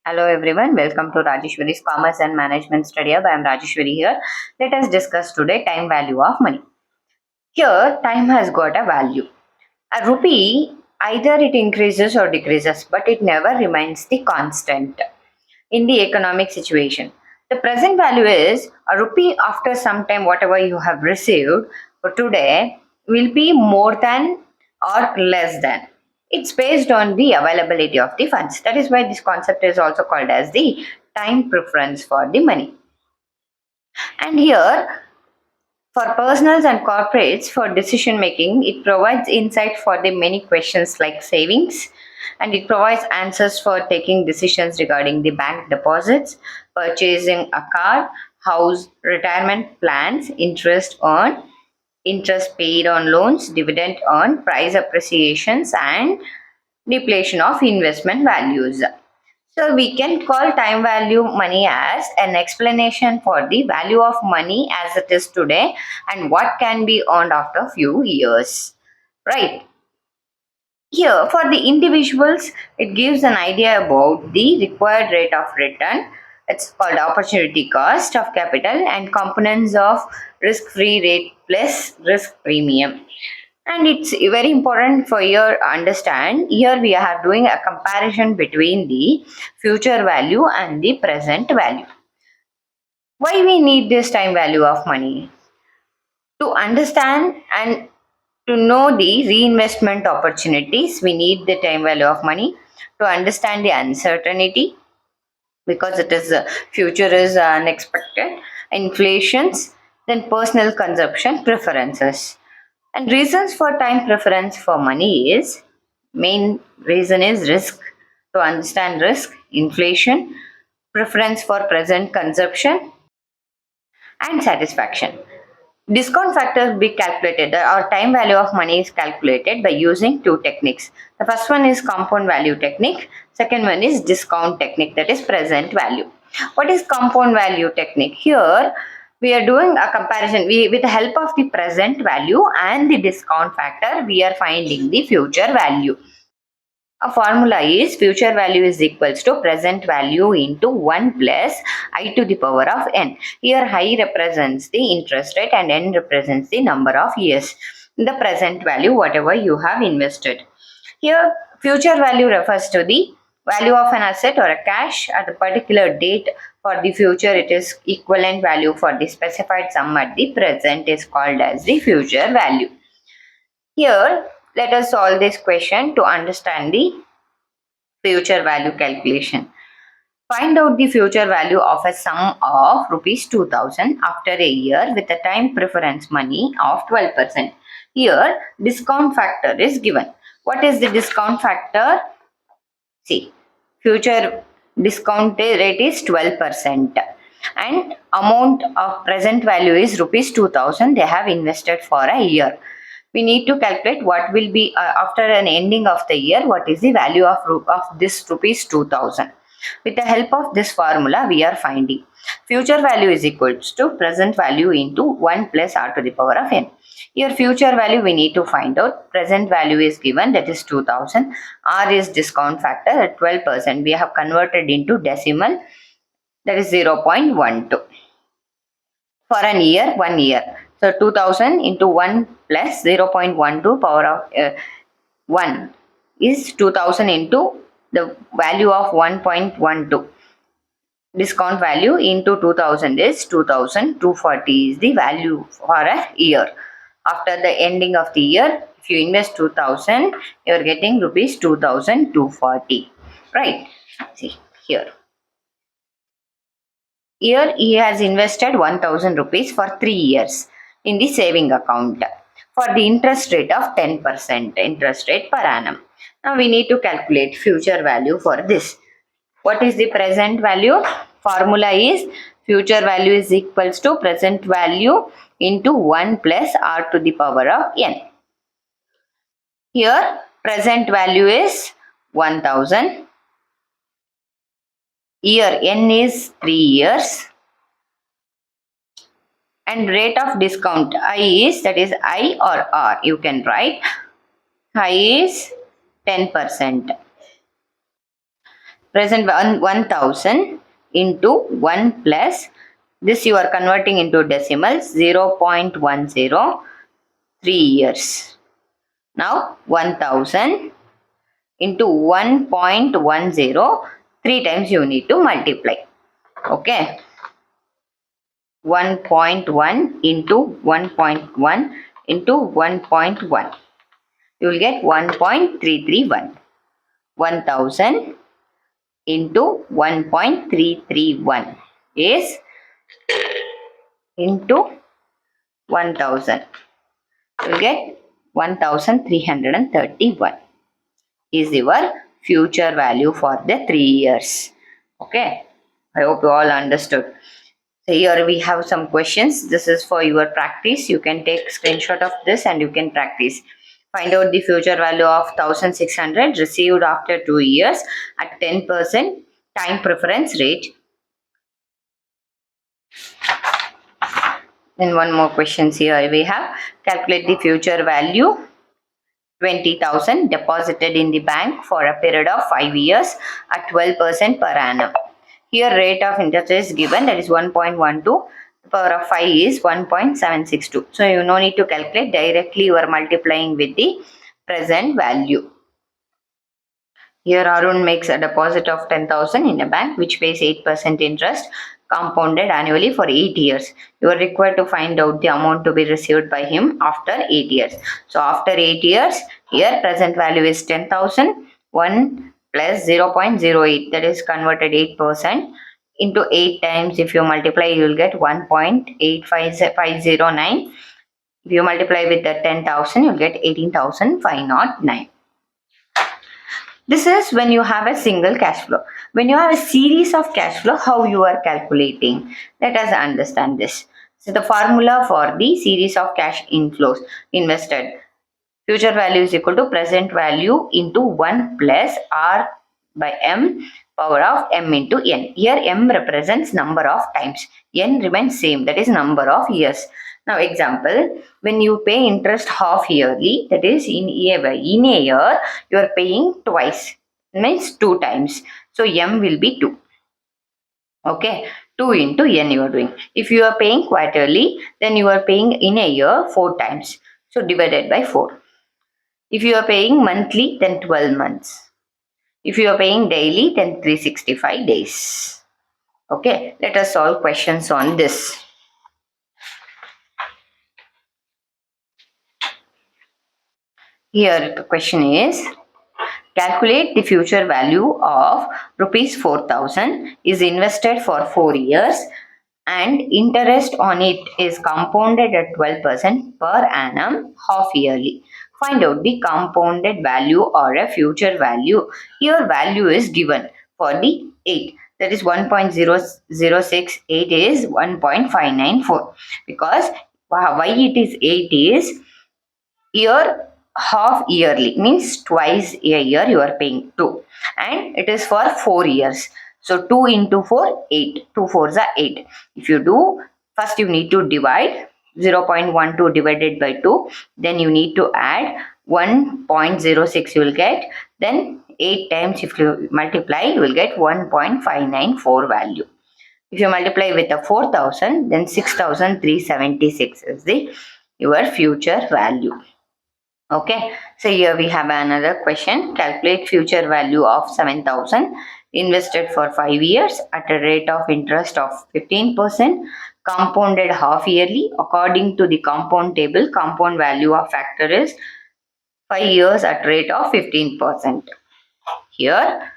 Hello everyone, welcome to Rajeshwari's Commerce and Management Study Hub. I am Rajeshwari here. Let us discuss today time value of money. Here, time has got a value. A rupee, either it increases or decreases, but it never remains the constant in the economic situation. The present value is a rupee after some time, whatever you have received for today will be more than or less than. It's based on the availability of the funds. That is why this concept is also called as the time preference for the money. And here, for personals and corporates, for decision making, it provides insight for the many questions like savings, and it provides answers for taking decisions regarding the bank deposits, purchasing a car, house, retirement plans, interest paid on loans, dividend on price appreciations, and depletion of investment values. So we can call time value money as an explanation for the value of money as it is today and what can be earned after few years. Right. Here for the individuals, it gives an idea about the required rate of return. It's called opportunity cost of capital and components of risk-free rate plus risk premium. And it's very important for your understand. Here we are doing a comparison between the future value and the present value. Why we need this time value of money? To understand and to know the reinvestment opportunities, we need the time value of money. To understand the uncertainty, because it is future is unexpected, inflations, then personal consumption preferences. And reasons for time preference for money is main reason is risk. To understand risk, inflation, preference for present consumption, and satisfaction. Discount factor be calculated. Our time value of money is calculated by using two techniques. The first one is compound value technique. Second one is discount technique, that is present value. What is compound value technique? Here we are doing a comparison. With the help of the present value and the discount factor, we are finding the future value. A formula is future value is equals to present value into 1 plus I to the power of n. Here I represents the interest rate and n represents the number of years. The present value whatever you have invested. Here future value refers to the value of an asset or a cash at a particular date. For the future it is equivalent value for the specified sum at the present is called as the future value. Here let us solve this question to understand the future value calculation. Find out the future value of a sum of rupees 2000 after a year with a time preference money of 12%. Here discount factor is given. What is the discount factor? See, future discount rate is 12% and amount of present value is rupees 2000 they have invested for a year. We need to calculate what will be after an ending of the year, what is the value of this rupees 2000. With the help of this formula, we are finding future value is equals to present value into 1 plus r to the power of n. Here future value we need to find out. Present value is given, that is 2000. R is discount factor at 12%. We have converted into decimal, that is 0.12. For an year, 1 year. So 2000 into 1 plus 0.12 power of 1 is 2000 into the value of 1.12. Discount value into 2000 is 2240 is the value for a year. After the ending of the year, if you invest 2000, you are getting rupees 2240. Right? See here. Here he has invested 1000 rupees for 3 years in the saving account for the interest rate of 10% interest rate per annum. Now we need to calculate future value for this. What is the present value? Formula is future value is equals to present value into 1 plus r to the power of n. Here present value is 1000. Year n is 3 years. And rate of discount I is, that is I or R you can write, I is 10%. present 1000 into 1 plus this you are converting into decimals 0.10 3 years. Now 1000 into 1.10 3 times you need to multiply. Okay, 1.1 into 1.1 into 1.1 you will get 1.331. 1000 into 1.331 is into 1000. You will get 1331 is your future value for the 3 years. Okay, I hope you all understood. So here we have some questions. This is for your practice. You can take screenshot of this and you can practice. Find out the future value of 1600 received after 2 years at 10% time preference rate. Then one more questions here we have. Calculate the future value 20,000 deposited in the bank for a period of 5 years at 12% per annum. Here rate of interest is given, that is 1.12. The power of 5 is 1.762. So you no need to calculate, directly you are multiplying with the present value. Here Arun makes a deposit of 10,000 in a bank which pays 8% interest compounded annually for 8 years. You are required to find out the amount to be received by him after 8 years. So after 8 years, here present value is 10,000. 1 plus 0.08, that is converted 8% into 8 times. If you multiply, you will get 1.85509. If you multiply with the 10,000, you will get 18,509. This is when you have a single cash flow. When you have a series of cash flow, how you are calculating? Let us understand this. So the formula for the series of cash inflows invested. Future value is equal to present value into 1 plus R by M power of M into N. Here M represents number of times. N remains same, that is number of years. Now example, when you pay interest half yearly, that is in a year you are paying twice, means 2 times. So M will be 2. Okay, 2 into N you are doing. If you are paying quarterly, then you are paying in a year 4 times. So divided by 4. If you are paying monthly, then 12 months. If you are paying daily, then 365 days. Okay, let us solve questions on this. Here the question is, calculate the future value of rupees 4,000 is invested for 4 years and interest on it is compounded at 12% per annum half yearly. Find out the compounded value or a future value. Here value is given for the 8, that is 1.0068 is 1.594, because why it is 8 is year half yearly, means twice a year you are paying 2, and it is for 4 years. So 2 into 4, 8. 2 4s are 8. If you do, first you need to divide 0.12 divided by 2. Then you need to add 1.06 you will get. Then 8 times if you multiply, you will get 1.594 value. If you multiply with the 4,000, then 6,376 is the your future value. Okay, so here we have another question. Calculate future value of 7,000 invested for 5 years at a rate of interest of 15%, compounded half yearly. According to the compound table, compound value of factor is 5 years at rate of 15%. Here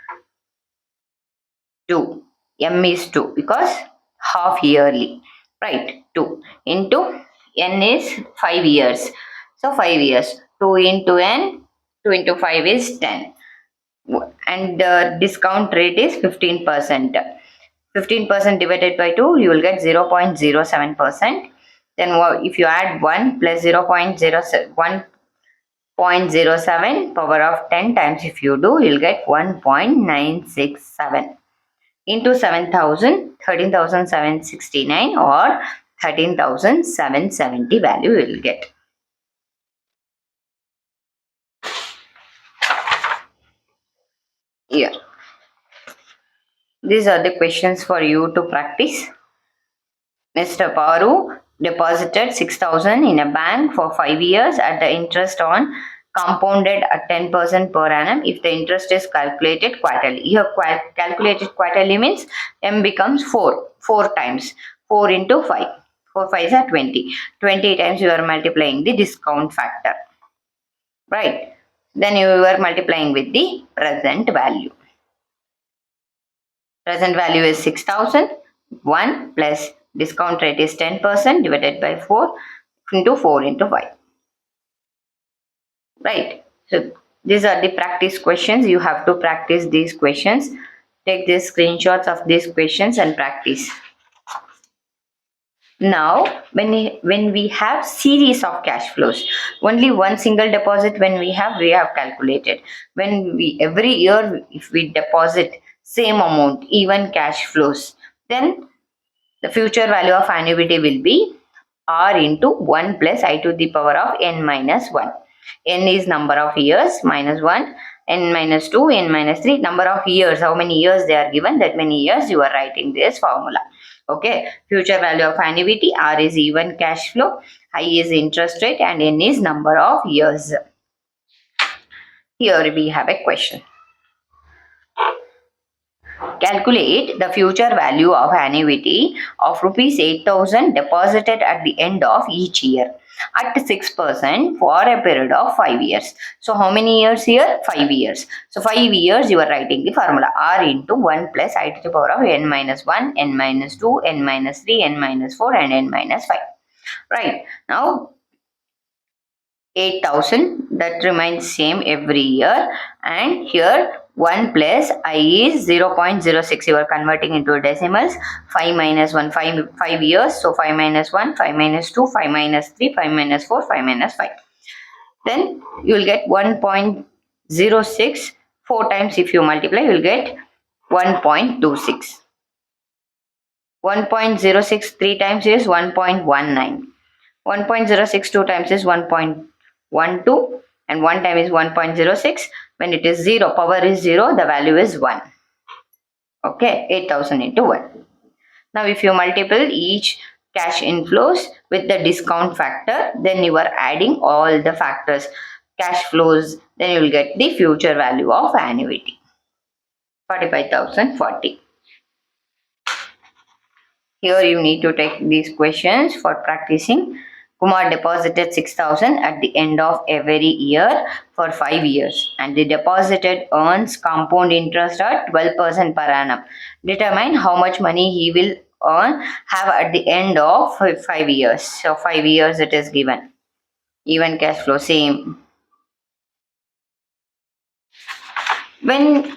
2, M is 2 because half yearly, right? 2 into N is 5 years. So 5 years, 2 into N, 2 into 5 is 10. And the discount rate is 15%. 15% divided by 2, you will get 0.07%. Then if you add 1 plus 0.07 power of 10 times, if you do, you will get 1.967 into 7,000, 13,769 or 13,770 value you will get. Here These are the questions for you to practice. Mr. Paru deposited 6,000 in a bank for 5 years at the interest on compounded at 10% per annum if the interest is calculated quarterly. You have calculated quarterly means M becomes 4 times. 4 into 5. 4 5s are 20. 20 times you are multiplying the discount factor. Right. Then you are multiplying with the present value. Present value is 6,000. 1 plus discount rate is 10% divided by 4 into 4 into 5. Right. So these are the practice questions. You have to practice these questions. Take these screenshots of these questions and practice. Now, when we have series of cash flows, only one single deposit we have calculated. When we every year if we deposit same amount, even cash flows, then the future value of annuity will be r into 1 plus I to the power of n minus 1. N is number of years minus 1, n minus 2, n minus 3, number of years, how many years they are given, that many years you are writing this formula. Okay, future value of annuity, r is even cash flow, I is interest rate, and n is number of years. Here we have a question. Calculate the future value of annuity of rupees 8,000 deposited at the end of each year at 6% for a period of 5 years. So how many years here? 5 years. So 5 years you are writing the formula r into 1 plus I to the power of n minus 1, n minus 2, n minus 3, n minus 4 and n minus 5. Right. Now 8,000 that remains same every year, and here 1 plus I is 0.06. You are converting into decimals. 5 minus 1, 5 years. So 5 minus 1, 5 minus 2, 5 minus 3, 5 minus 4, 5 minus 5. Then you will get 1.06. 4 times if you multiply, you will get 1.26. 1.06 3 times is 1.19. 1.06 2 times is 1.12, and 1 time is 1.06. When it is 0, power is 0, the value is 1. Okay, 8,000 into 1. Now if you multiply each cash inflows with the discount factor, then you are adding all the factors, cash flows, then you will get the future value of annuity. 45,040. Here you need to take these questions for practicing. Kumar deposited 6,000 at the end of every year for 5 years, and the deposited earns compound interest at 12% per annum. Determine how much money he will have at the end of 5 years. So 5 years it is given. Even cash flow same. When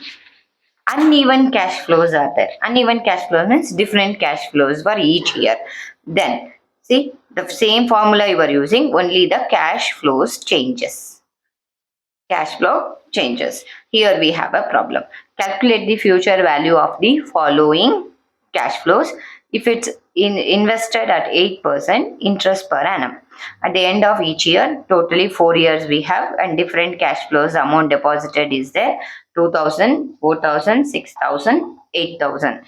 uneven cash flows are there, uneven cash flow means different cash flows for each year, then see the same formula you are using, only the cash flows changes. Cash flow changes. Here we have a problem. Calculate the future value of the following cash flows if it's invested at 8% interest per annum. At the end of each year, totally 4 years we have, and different cash flows amount deposited is there: 2,000, 4,000, 6,000, 8,000.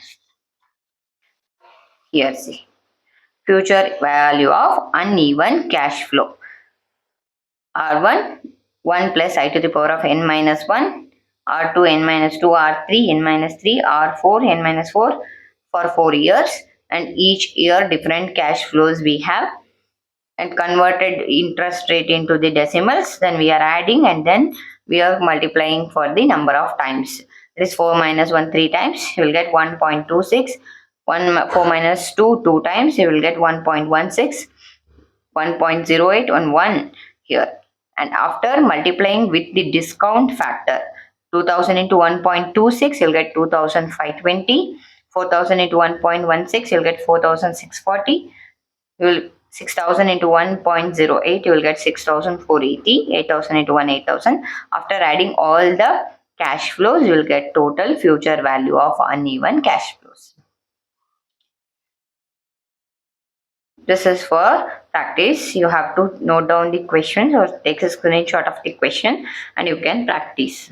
Here see. Future value of uneven cash flow. R1, 1 plus I to the power of n minus 1, R2, n minus 2, R3, n minus 3, R4, n minus 4 for 4 years, and each year different cash flows we have, and converted interest rate into the decimals, then we are adding and then we are multiplying for the number of times. It is 4 minus 1 3 times, you will get 1.26. 4 minus 2 2 times, you will get 1.16. 1.08 and 1 here, and after multiplying with the discount factor, 2,000 into 1.26 you'll get 2,520. 4,000 into 1.16 you'll get 4,640. You will 6,000 into 1.08 you will get 6,480. 8,000 into 1 8,000. After adding all the cash flows, you will get total future value of uneven cash flows. This is for practice. You have to note down the questions or take a screenshot of the question and you can practice.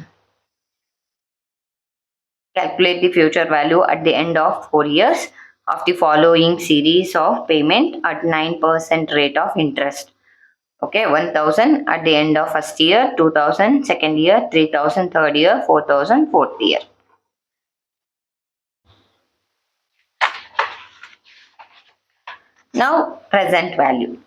Calculate the future value at the end of 4 years of the following series of payment at 9% rate of interest. Okay, 1000 at the end of first year, 2000 second year, 3000 third year, 4000 fourth year. Now present value.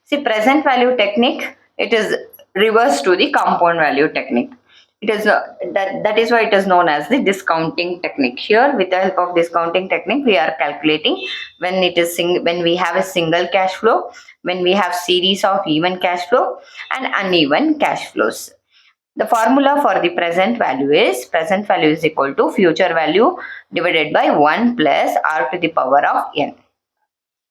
See, present value technique, it is reverse to the compound value technique. It is that is why it is known as the discounting technique. Here, with the help of discounting technique, we are calculating when it is when we have a single cash flow, when we have series of even cash flow and uneven cash flows. The formula for the present value is equal to future value divided by 1 plus r to the power of n,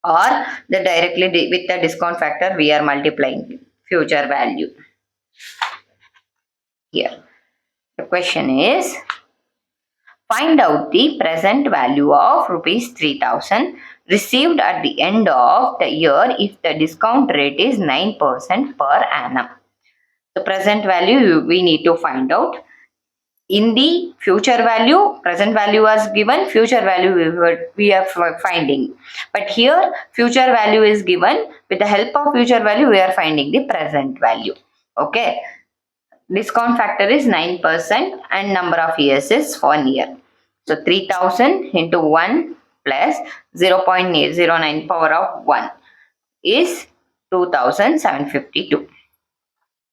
or the directly with the discount factor we are multiplying future value. Here the question is, find out the present value of rupees 3000 received at the end of the year if the discount rate is 9% per annum. The present value we need to find out. In the future value, present value was given, future value we are finding, but here future value is given. With the help of future value we are finding the present value. Okay, discount factor is 9% and number of years is 1 year. So 3000 into 1 plus 0.09 power of 1 is 2752.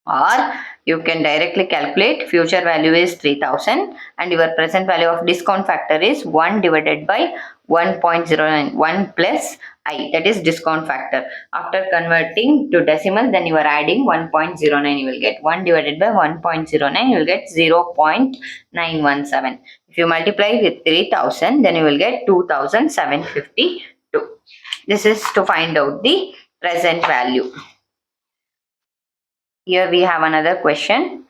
Or you can directly calculate future value is 3000 and your present value of discount factor is 1 divided by 1.09, 1 plus I, that is discount factor. After converting to decimal, then you are adding 1.09, you will get 1 divided by 1.09, you will get 0.917. If you multiply with 3000, then you will get 2752. This is to find out the present value. Here we have another question.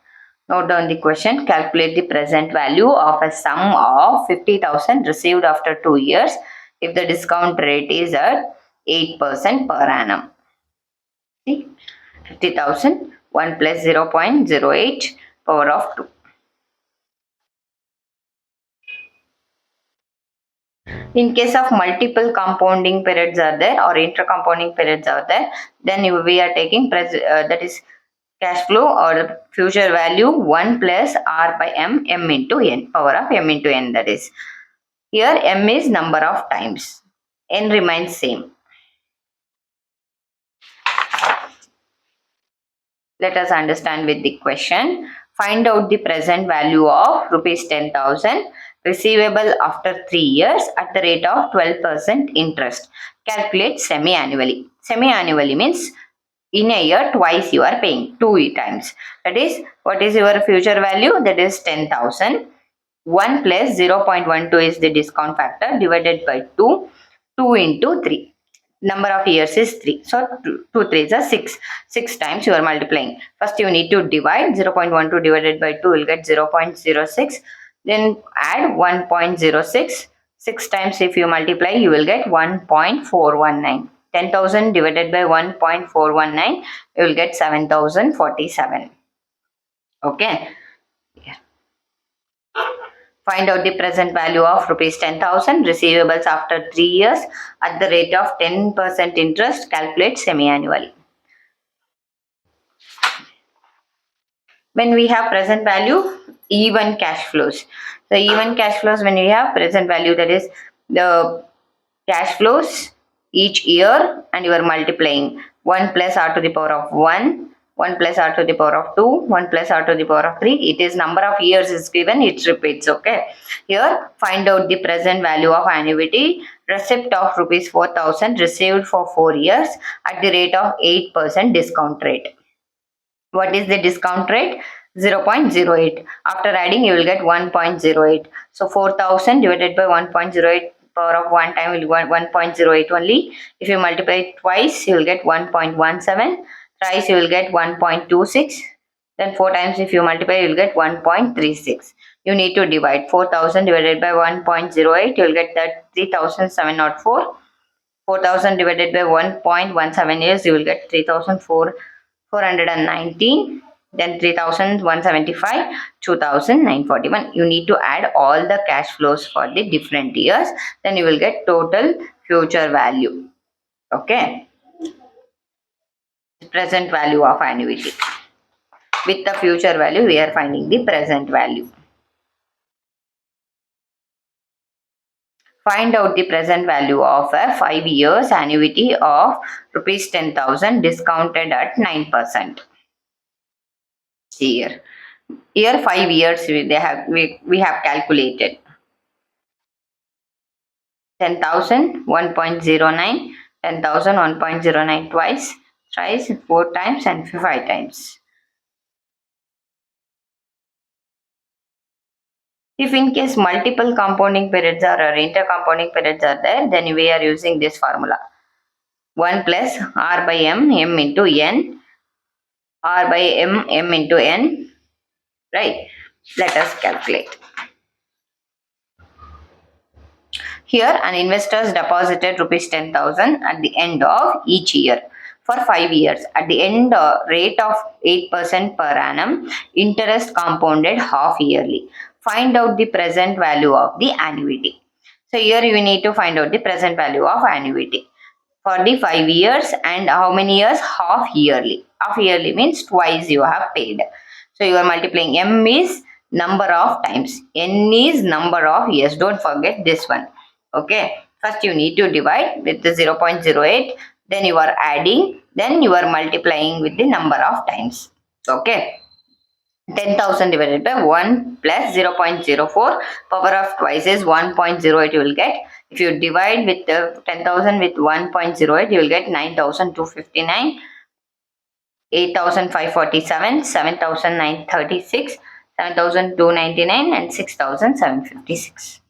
Note down the question. Calculate the present value of a sum of 50,000 received after 2 years if the discount rate is at 8% per annum. See, 50,000, 1 plus 0.08 power of 2. In case of multiple compounding periods are there or intercompounding periods are there, then we are taking that is cash flow or future value 1 plus r by m into n, power of m into n, that is. Here m is number of times, n remains same. Let us understand with the question. Find out the present value of rupees 10,000 receivable after 3 years at the rate of 12% interest. Calculate semi-annually. Semi-annually means in a year twice you are paying 2 times. That is, what is your future value? That is 10,000. 1 plus 0.12 is the discount factor divided by 2. 2 into 3. Number of years is 3. So 2 3 is 6. 6 times you are multiplying. First you need to divide. 0.12 divided by 2 will get 0.06. Then add 1.06. 6 times if you multiply you will get 1.419. 10,000 divided by 1.419 you will get 7,047. Okay. Yeah. Find out the present value of rupees 10,000 receivables after 3 years at the rate of 10% interest. Calculate semi-annually. When we have present value, even cash flows. So even cash flows, when we have present value, that is the cash flows each year and you are multiplying 1 plus r to the power of 1, 1 plus r to the power of 2, 1 plus r to the power of 3. It is number of years is given, it repeats. Okay. Here find out the present value of annuity. Receipt of rupees 4,000 received for 4 years at the rate of 8% discount rate. What is the discount rate? 0.08. After adding you will get 1.08. So 4,000 divided by 1.08 power of 1 time will be 1.08 only. If you multiply it twice you will get 1.17. Thrice you will get 1.26. Then 4 times if you multiply you will get 1.36. You need to divide 4,000 divided by 1.08, you will get that 3,704. 4,000 divided by 1.17 is you will get 3,419. then 3,175, 2,941. You need to add all the cash flows for the different years, then you will get total future value. Okay, present value of annuity. With the future value, we are finding the present value. Find out the present value of a 5 years annuity of rupees 10,000 discounted at 9%. Here, 5 years we have calculated 10,000 1.09, 10,000 1.09 twice, thrice, 4 times and 5 times. If in case multiple compounding periods or intercompounding periods are there, then we are using this formula. 1 plus R by M, M into N, R by M, M into N, right? Let us calculate. Here, an investor has deposited rupees 10,000 at the end of each year for 5 years. At the end, rate of 8% per annum, interest compounded half yearly. Find out the present value of the annuity. So here you need to find out the present value of annuity for the 5 years, and how many years? Half yearly. Half yearly means twice you have paid. So you are multiplying. M is number of times, N is number of years. Don't forget this one. Okay, first you need to divide with the 0.08, then you are adding, then you are multiplying with the number of times. Okay, 10,000 divided by 1 plus 0.04, power of twice is 1.08 you will get. If you divide with 10,000 with 1.08, you will get 9,259, 8,547, 7,936, 7,299 and 6,756.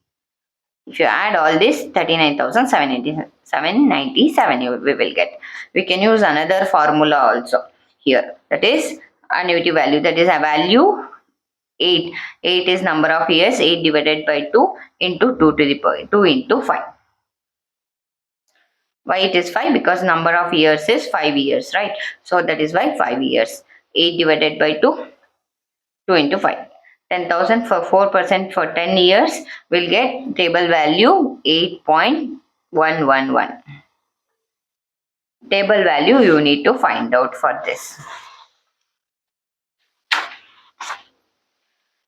If you add all this, 39,797 we will get. We can use another formula also here. That is annuity value. That is a value 8. 8 is number of years. 8 divided by 2 into 2 to the power 2 into 5. Why it is 5? Because number of years is 5 years, right? So that is why 5 years. 8 divided by 2, 2 into 5. 10,000 for 4% for 10 years will get table value 8.111. Table value you need to find out for this.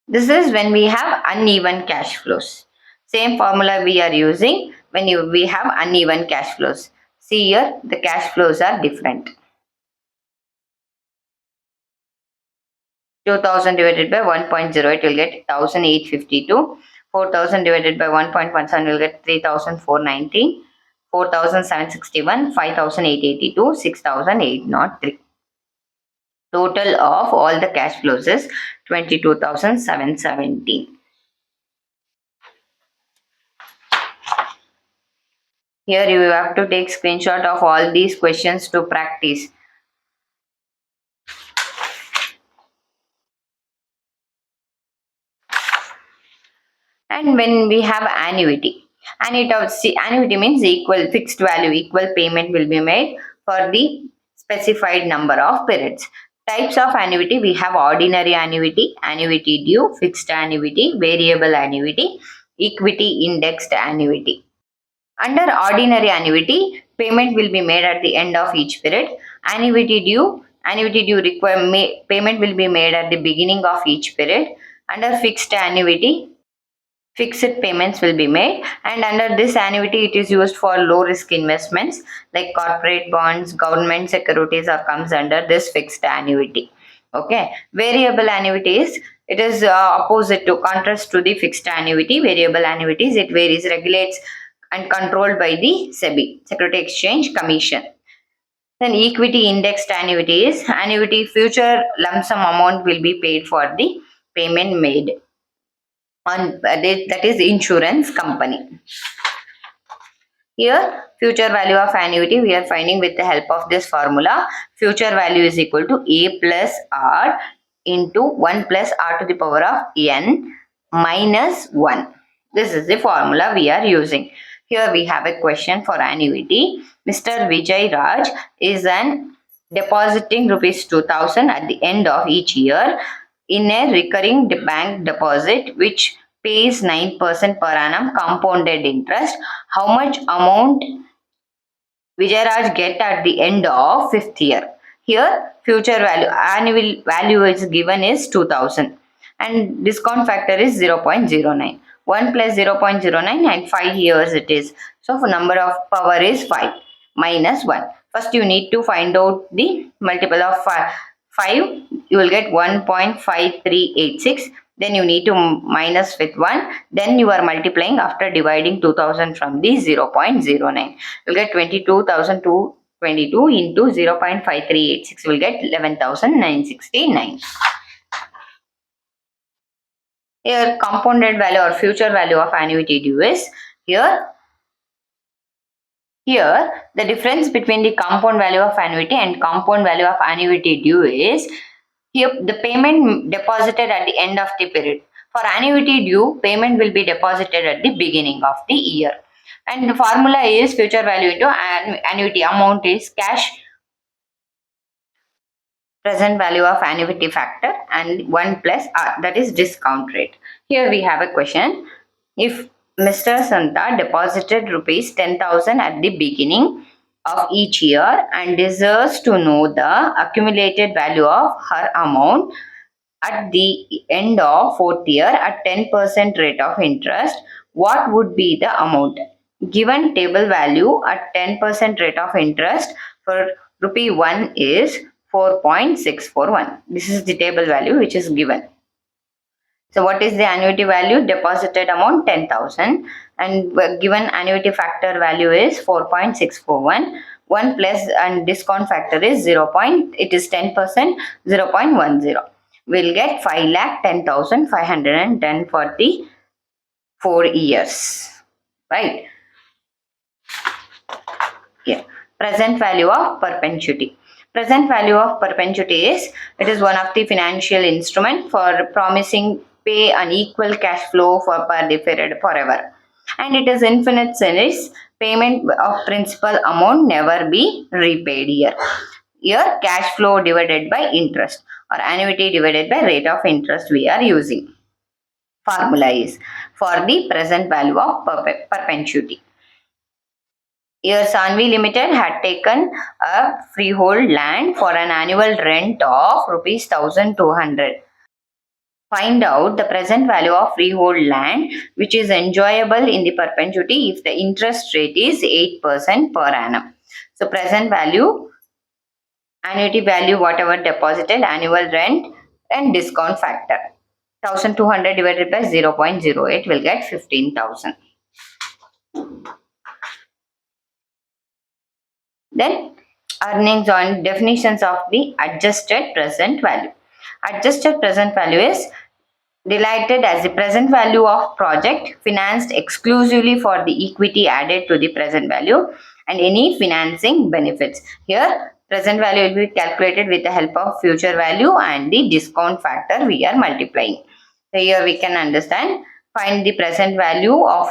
This is when we have uneven cash flows. Same formula we are using when we have uneven cash flows. See here, the cash flows are different. 2,000 divided by 1.08 will get 1,852. 4,000 divided by 1.17 will get 3,419. 4,761, 5,882, 6,803. Total of all the cash flows is 22,717. Here you have to take screenshot of all these questions to practice. And when we have annuity, annuity means equal fixed value, equal payment will be made for the specified number of periods. Types of annuity, we have ordinary annuity, annuity due, fixed annuity, variable annuity, equity indexed annuity. Under ordinary annuity, payment will be made at the end of each period. Annuity due payment will be made at the beginning of each period. Under fixed annuity, fixed payments will be made, and under this annuity it is used for low risk investments like corporate bonds, government securities or comes under this fixed annuity. Okay, variable annuities, it is opposite to contrast to the fixed annuity. Variable annuities, it varies, regulates and controlled by the SEBI, Security Exchange Commission. Then equity indexed annuities, annuity future lump sum amount will be paid for the payment made on that is insurance company. Here future value of annuity we are finding with the help of this formula. Future value is equal to A plus R into 1 plus R to the power of N minus 1. This is the formula we are using. Here we have a question for annuity. Mr. Vijay Raj is an depositing rupees 2000 at the end of each year in a recurring bank deposit which pays 9% per annum compounded interest. How much amount Vijayaraj get at the end of fifth year? Here, future value, annual value is given is 2000 and discount factor is 0.09. 1 plus 0.09 and 5 years it is. So, for number of power is 5 minus 1. First, you need to find out the multiple of 5. You will get 1.5386. Then you need to minus with 1. Then you are multiplying after dividing 2000 from the 0.09. You will get 22,222 into 0.5386 will get 11,969. Here compounded value or future value of annuity due is here the difference between the compound value of annuity and compound value of annuity due is here the payment deposited at the end of the period. For annuity due, payment will be deposited at the beginning of the year. And the formula is future value into annuity amount is cash present value of annuity factor and 1 plus R, that is discount rate. Here we have a question. If Mr. Santa deposited rupees 10,000 at the beginning of each year and deserves to know the accumulated value of her amount at the end of fourth year at 10% rate of interest, what would be the amount? Given table value at 10% rate of interest for rupee 1 is 4.641. This is the table value which is given. So what is the annuity value? Deposited amount 10,000 and given annuity factor value is 4.641. 1 plus and discount factor is 0. It is 10%, 0.10. We'll get 5,10,510 for the 4 years. Right? Yeah. Present value of perpetuity. Present value of perpetuity is, it is one of the financial instrument for promising pay an equal cash flow for per period forever. And it is infinite series, payment of principal amount never be repaid here. Here cash flow divided by interest or annuity divided by rate of interest we are using. Formula is for the present value of perpetuity. Here Sanvi Limited had taken a freehold land for an annual rent of rupees 1,200. Find out the present value of freehold land which is enjoyable in the perpetuity if the interest rate is 8% per annum. So present value, annuity value whatever deposited, annual rent and discount factor. 1,200 divided by 0.08 will get 15,000. Then earnings on definitions of the adjusted present value. Adjusted present value is delighted as the present value of project financed exclusively for the equity added to the present value and any financing benefits. Here present value will be calculated with the help of future value and the discount factor we are multiplying. So here we can understand, find the present value of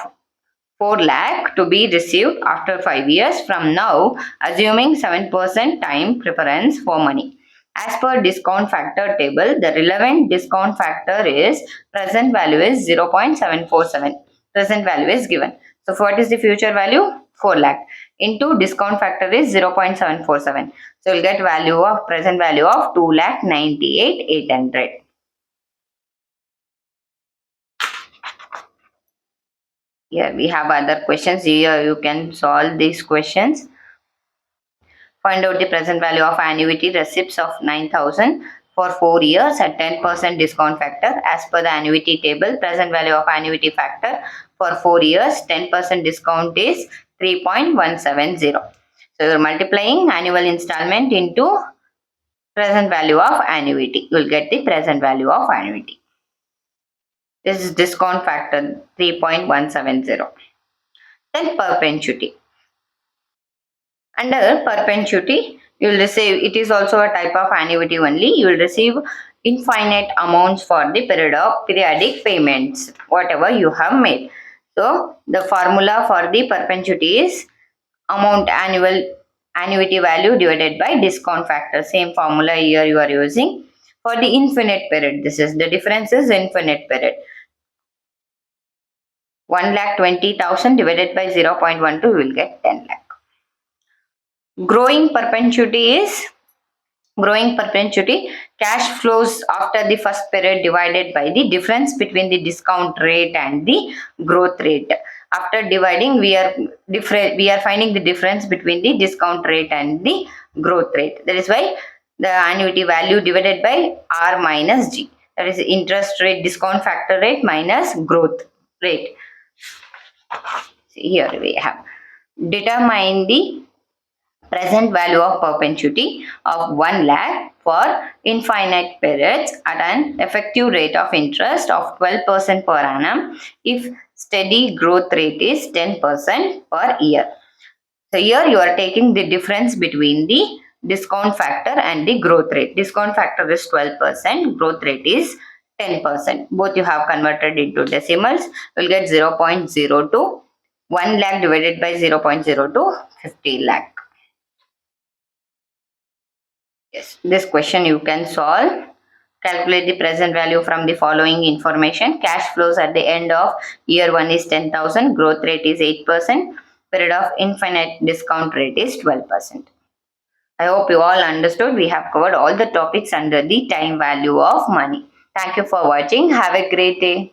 4 lakh to be received after 5 years from now, assuming 7% time preference for money. As per discount factor table, the relevant discount factor is present value is 0.747. Present value is given. So what is the future value? 4 lakh into discount factor is 0.747. So we'll get value of present value of 2,98,800. Here we have other questions. Here you can solve these questions. Find out the present value of annuity receipts of 9,000 for 4 years at 10% discount factor. As per the annuity table, present value of annuity factor for 4 years, 10% discount is 3.170. So you are multiplying annual installment into present value of annuity. You will get the present value of annuity. This is discount factor 3.170. Then perpetuity. Under perpetuity, you will receive, it is also a type of annuity only, you will receive infinite amounts for the periodic payments, whatever you have made. So, the formula for the perpetuity is amount Annuity value divided by discount factor. Same formula here you are using. For the infinite period, this is the difference is infinite period. 1,20,000 divided by 0.12 will get 10 lakh. Growing perpetuity is growing perpetuity, cash flows after the first period divided by the difference between the discount rate and the growth rate. After dividing, we are finding the difference between the discount rate and the growth rate. That is why the annuity value divided by R minus G. That is interest rate, discount factor rate minus growth rate. Here we have determine the present value of perpetuity of 1 lakh for infinite periods at an effective rate of interest of 12% per annum if steady growth rate is 10% per year. So here you are taking the difference between the discount factor and the growth rate. Discount factor is 12%, growth rate is 10%. Both you have converted into decimals. You will get 0.02. 1 lakh divided by 0.02, 50 lakh. Yes, this question you can solve. Calculate the present value from the following information. Cash flows at the end of year 1 is 10,000. Growth rate is 8%. Period of infinite discount rate is 12%. I hope you all understood. We have covered all the topics under the time value of money. Thank you for watching. Have a great day.